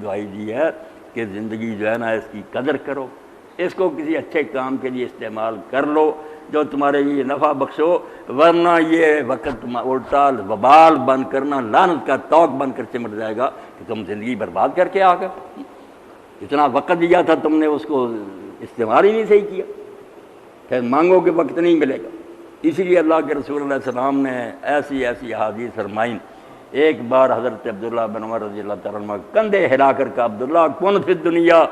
دعائی دی ہے کہ زندگی جو ہے نا اس کی قدر کرو، اس کو کسی اچھے کام کے لیے استعمال کر لو جو تمہارے لیے نفع بخشو، ورنہ یہ وقت الٹا وبال بن کرنا لعنت کا توق بن کر چمٹ جائے گا کہ تم زندگی برباد کر کے آ گئے، اتنا وقت دیا تھا تم نے اس کو استعمال ہی نہیں صحیح کیا، پھر مانگو کہ وقت نہیں ملے گا۔ اسی لیے اللہ کے رسول علیہ السلام نے ایسی ایسی احادیث فرمائیں۔ ایک بار حضرت عبداللہ بن عمر رضی اللہ تعالیٰ عنہ کندھے ہلا کر کہا، عبداللہ کن فی الدنیا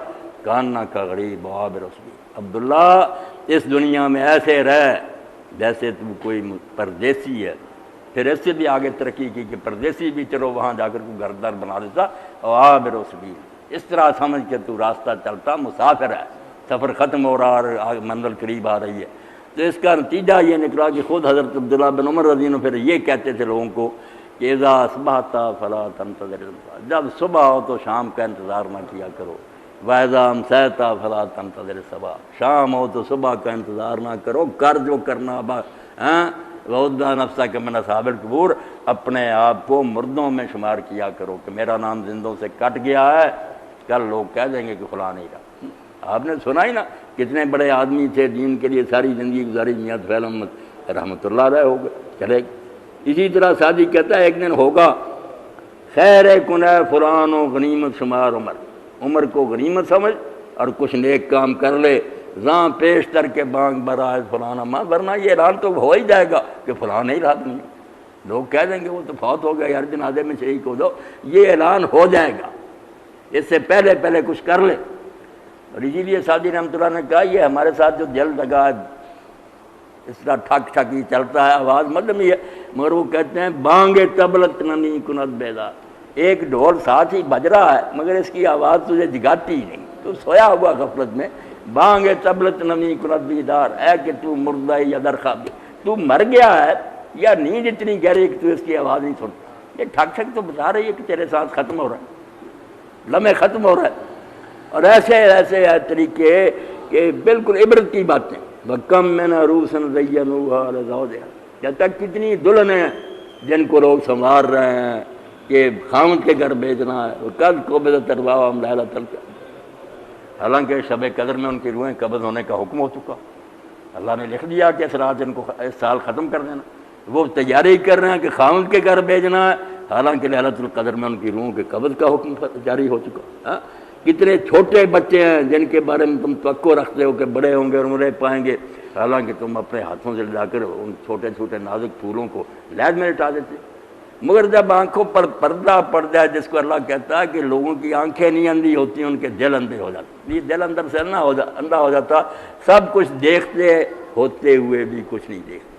کاننا کا غریب وعابر رسول، عبداللہ اس دنیا میں ایسے رہ جیسے تم کوئی پردیسی ہے۔ پھر اس سے بھی آگے ترقی کی کہ پردیسی بھی چلو وہاں جا کر کو گھردار بنا دیتا، وعابر رسول، اس طرح سمجھ کے تو راستہ چلتا مسافر ہے، سفر ختم ہو رہا اور منزل قریب آ رہی ہے۔ تو اس کا نتیجہ یہ نکلا کہ خود حضرت عبداللہ بن عمر رضی اللہ عنہ پھر یہ کہتے تھے لوگوں کو کہ اذا اصبحت فلا تنتظر الصبح، جب صبح ہو تو شام کا انتظار نہ کیا کرو، واذا امسیت فلا تنتظر الصبح، شام ہو تو صبح کا انتظار نہ کرو، کر جو کرنا وَعُدَّ نَفْسَكَ مِنْ أَصْحَابِ الْقُبُورِ، اپنے آپ کو مردوں میں شمار کیا کرو کہ میرا نام زندوں سے کٹ گیا ہے، کل لوگ کہہ دیں گے کہ فلاں نہیں رہا۔ آپ نے سنا ہی نا کتنے بڑے آدمی تھے دین کے لیے ساری زندگی گزاری، میاں طویل احمد رحمۃ اللہ علیہ ہو گئے، چلے گئے۔ اسی طرح سادی کہتا ہے ایک دن ہوگا خیر کنے فلان و غنیمت شمار عمر، عمر کو غنیمت سمجھ اور کچھ نیک کام کر لے، زاں پیش تر کے بانگ برائے فلاں اما، ورنہ یہ اعلان تو ہو ہی جائے گا کہ فلاں نہیں رہا دنیا، لوگ کہہ دیں گے وہ تو فوت ہو گیا، ہر جنازے میں شریک ہو دو، یہ اعلان ہو جائے گا، اس سے پہلے پہلے کچھ کر لے۔ اور اسی لیے سادی رحمۃ اللہ نے کہا یہ ہمارے ساتھ جو دل لگا ہے اس طرح ٹھک ٹھک ہی چلتا ہے، آواز مطلب یہ ہے، مگر وہ کہتے ہیں بانگ تبلت نمی کنت بیدار، ایک ڈھول ساتھ ہی بج رہا ہے مگر اس کی آواز تجھے جگاتی ہی نہیں، تو سویا ہوا غفلت میں، بانگ تبلت نمی کنت بیدار، اے کہ تو مردہ یا درخواب، تو مر گیا ہے یا نیند اتنی گہری کہ تو اس کی آواز نہیں سنتا، یہ ٹھک ٹھک تو بتا رہی ہے کہ تیرے ساتھ ختم ہو رہا ہے، لمحے ختم ہو رہا ہے۔ اور ایسے ایسے طریقے کہ بالکل عبرت کی باتیں، وَكَمْ مِنْ عَرُوسٍ زَيَّنُوهَا لِزَوْجِهَا، کہتا ہے کتنی دلہنیں ہیں جن کو لوگ سنوار رہے ہیں کہ خاوند کے گھر بھیجنا ہے، وَقَدْ قُبِضَتْ أَرْوَاحُهُمْ لَيْلَةَ الْقَدْرِ، حالانکہ شب قدر میں ان کی روحیں قبض ہونے کا حکم ہو چکا، اللہ نے لکھ دیا کہ اس رات ان کو اس سال ختم کر دینا، وہ تیاری کر رہے ہیں کہ خاوند کے گھر بھیجنا ہے، حالانکہ لیلۃ القدر میں ان کی روحوں کے قبض کا حکم جاری ہو چکا۔ کتنے چھوٹے بچے ہیں جن کے بارے میں تم توقع رکھتے ہو کہ بڑے ہوں گے اور عمریں پائیں گے، حالانکہ تم اپنے ہاتھوں سے لا کر ان چھوٹے چھوٹے نازک پھولوں کو لہد میں لٹا دیتے، مگر جب آنکھوں پر پردہ پڑ جائے، جس کو اللہ کہتا ہے کہ لوگوں کی آنکھیں نہیں اندھی ہوتی، ان کے دل اندھے ہو جاتے، یہ دل اندر سے اندھا ہو جاتا، سب کچھ دیکھتے ہوتے ہوئے بھی کچھ نہیں دیکھتے۔